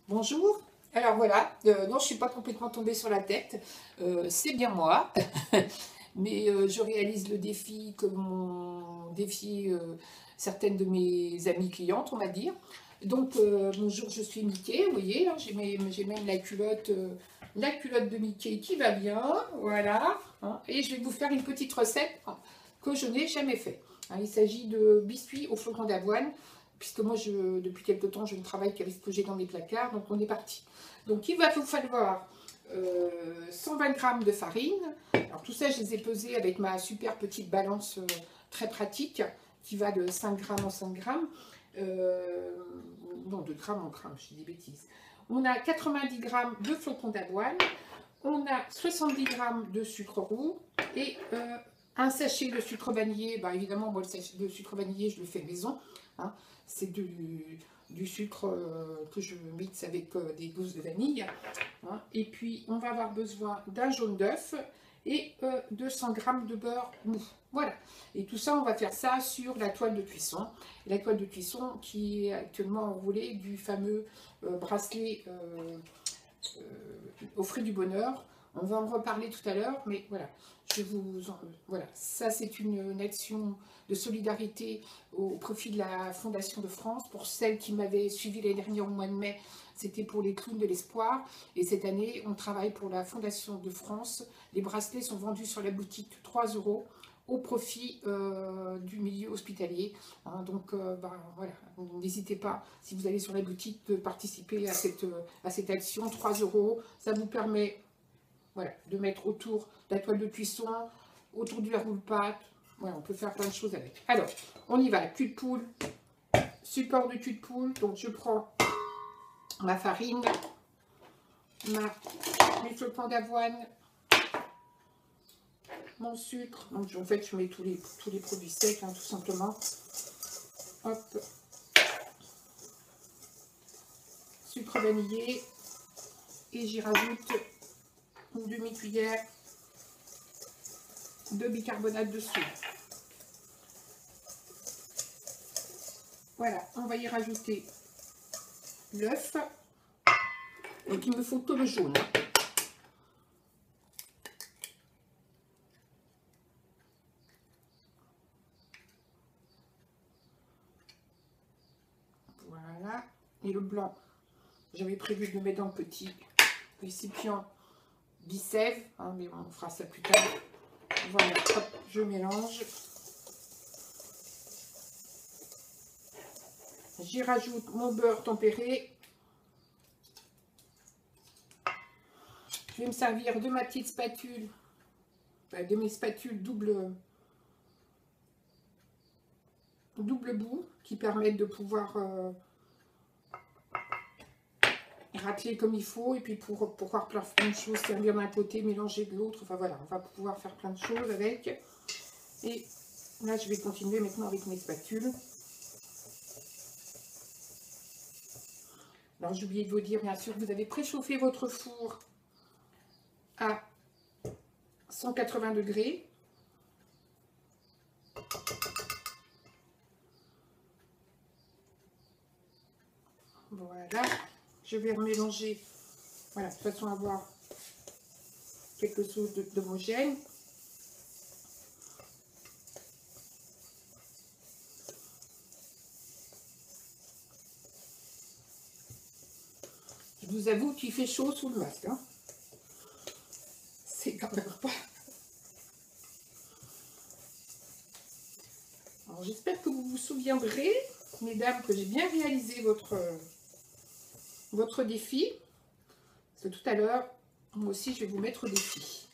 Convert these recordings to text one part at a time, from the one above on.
Bonjour. Alors voilà, non, je ne suis pas complètement tombée sur la tête. C'est bien moi. Mais je réalise le défi comme mon défi certaines de mes amies clientes, on va dire. Donc bonjour, je suis Mickey, vous voyez, là, j'ai même la culotte de Mickey qui va bien, voilà. Hein. Et je vais vous faire une petite recette que je n'ai jamais fait. Hein, il s'agit de biscuits au flocon d'avoine, puisque moi, depuis quelques temps, je ne travaille qu'avec ce que j'ai dans mes placards, donc on est parti. Donc il va vous falloir 120 g de farine. Alors tout ça, je les ai pesés avec ma super petite balance très pratique, qui va de 5 g en 5 g. Non, de gramme en gramme, je dis des bêtises. On a 90 g de flocons d'avoine, on a 70 g de sucre roux et un sachet de sucre vanillé. Bah, évidemment, moi, le sachet de sucre vanillé, je le fais maison. Hein. C'est du sucre que je mixe avec des gousses de vanille. Hein. Et puis, on va avoir besoin d'un jaune d'œuf et 200 g de beurre mou. Voilà. Et tout ça, on va faire ça sur la toile de cuisson. La toile de cuisson qui est actuellement enroulée du fameux bracelet aux fruits du bonheur. On va en reparler tout à l'heure, mais voilà. Voilà, ça c'est une action de solidarité au profit de la Fondation de France. Pour celles qui m'avaient suivi l'année dernière au mois de mai, c'était pour les clowns de l'espoir. Et cette année, on travaille pour la Fondation de France. Les bracelets sont vendus sur la boutique 3 € au profit du milieu hospitalier. Hein, donc voilà, n'hésitez pas, si vous allez sur la boutique, de participer à cette action. 3 €, ça vous permet voilà, de mettre autour de la toile de cuisson, autour du verre pâte. Voilà, on peut faire plein de choses avec. Alors, on y va. Cul de poule, support de cul de poule. Donc, je prends ma farine, mes flocons d'avoine, mon sucre. Donc, en fait, je mets tous les produits secs, hein, tout simplement. Hop. Sucre vanillé. Et j'y rajoute une demi-cuillère de bicarbonate de soude. Voilà, on va y rajouter l'œuf. Donc il me faut tout le jaune. Voilà, et le blanc, j'avais prévu de le mettre dans le petit récipient Bicève, hein, mais on fera ça plus tard. Voilà, hop, je mélange. J'y rajoute mon beurre tempéré. Je vais me servir de ma petite spatule, de mes spatules double bout, qui permettent de pouvoir racler comme il faut, et puis pour pouvoir faire plein de choses, servir d'un côté, mélanger de l'autre. Enfin voilà, on va pouvoir faire plein de choses avec. Et là, je vais continuer maintenant avec mes spatules. Alors, j'ai oublié de vous dire, bien sûr, vous avez préchauffé votre four à 180 degrés. Voilà, je vais remélanger, voilà, de façon à avoir quelque chose d'homogène. Je vous avoue qu'il fait chaud sous le masque. Hein. C'est quand même pas... Alors j'espère que vous vous souviendrez, mesdames, que j'ai bien réalisé votre défi. Parce que tout à l'heure, moi aussi, je vais vous mettre au défi.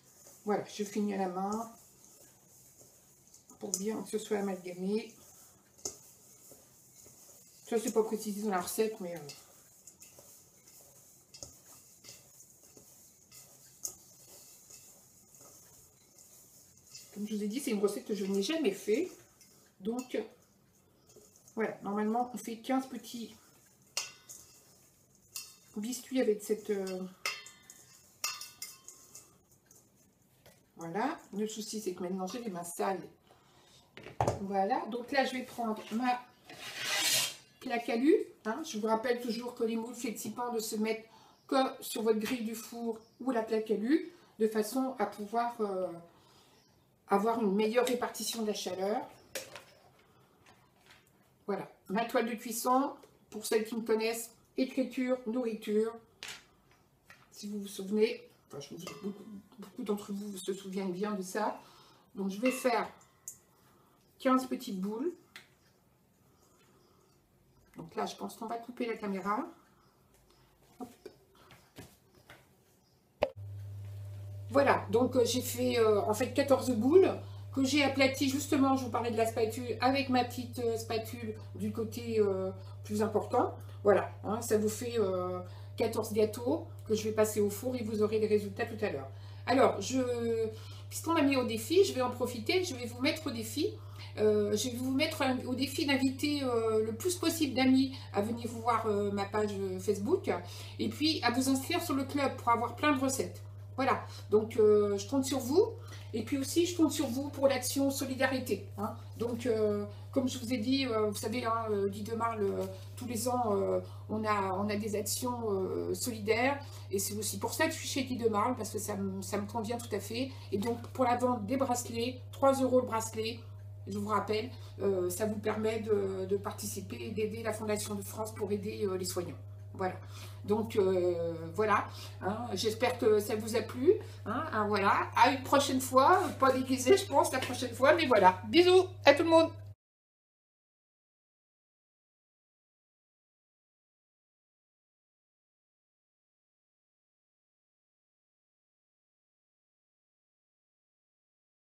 Voilà, je finis à la main pour bien que ce soit amalgamé. Ça, c'est pas précisé dans la recette, mais... Comme je vous ai dit, c'est une recette que je n'ai jamais fait. Donc, voilà, normalement, on fait 15 petits biscuits avec cette... Voilà, le souci, c'est que maintenant, j'ai les mains sales. Voilà, donc là, je vais prendre ma plaque alu. Hein. Je vous rappelle toujours que les moules flexibles ne se mettent que sur votre grille du four ou la plaque alu, de façon à pouvoir avoir une meilleure répartition de la chaleur. Voilà, ma toile de cuisson, pour celles qui me connaissent, écriture, nourriture. Si vous vous souvenez, enfin, beaucoup d'entre vous se souviennent bien de ça. Donc je vais faire 15 petites boules. Donc là, je pense qu'on va couper la caméra. Hop. Voilà, donc j'ai fait en fait 14 boules que j'ai aplaties justement, je vous parlais de la spatule, avec ma petite spatule du côté plus important. Voilà, hein, ça vous fait 14 gâteaux que je vais passer au four et vous aurez les résultats tout à l'heure. Alors, puisqu'on m'a mis au défi, je vais en profiter, je vais vous mettre au défi. Je vais vous mettre au défi d'inviter le plus possible d'amis à venir vous voir ma page Facebook et puis à vous inscrire sur le club pour avoir plein de recettes. Voilà, donc je compte sur vous et puis aussi je compte sur vous pour l'action solidarité. Hein. Donc comme je vous ai dit, vous savez, hein, Guy de Marle, tous les ans on a des actions solidaires et c'est aussi pour ça que je suis chez Guy de Marle parce que ça me convient tout à fait. Et donc pour la vente des bracelets, 3 € le bracelet. Je vous rappelle, ça vous permet de participer et d'aider la Fondation de France pour aider les soignants. Voilà. Donc, voilà. Hein, j'espère que ça vous a plu. Hein, voilà. À une prochaine fois. Pas déguisé, je pense, la prochaine fois. Mais voilà. Bisous à tout le monde.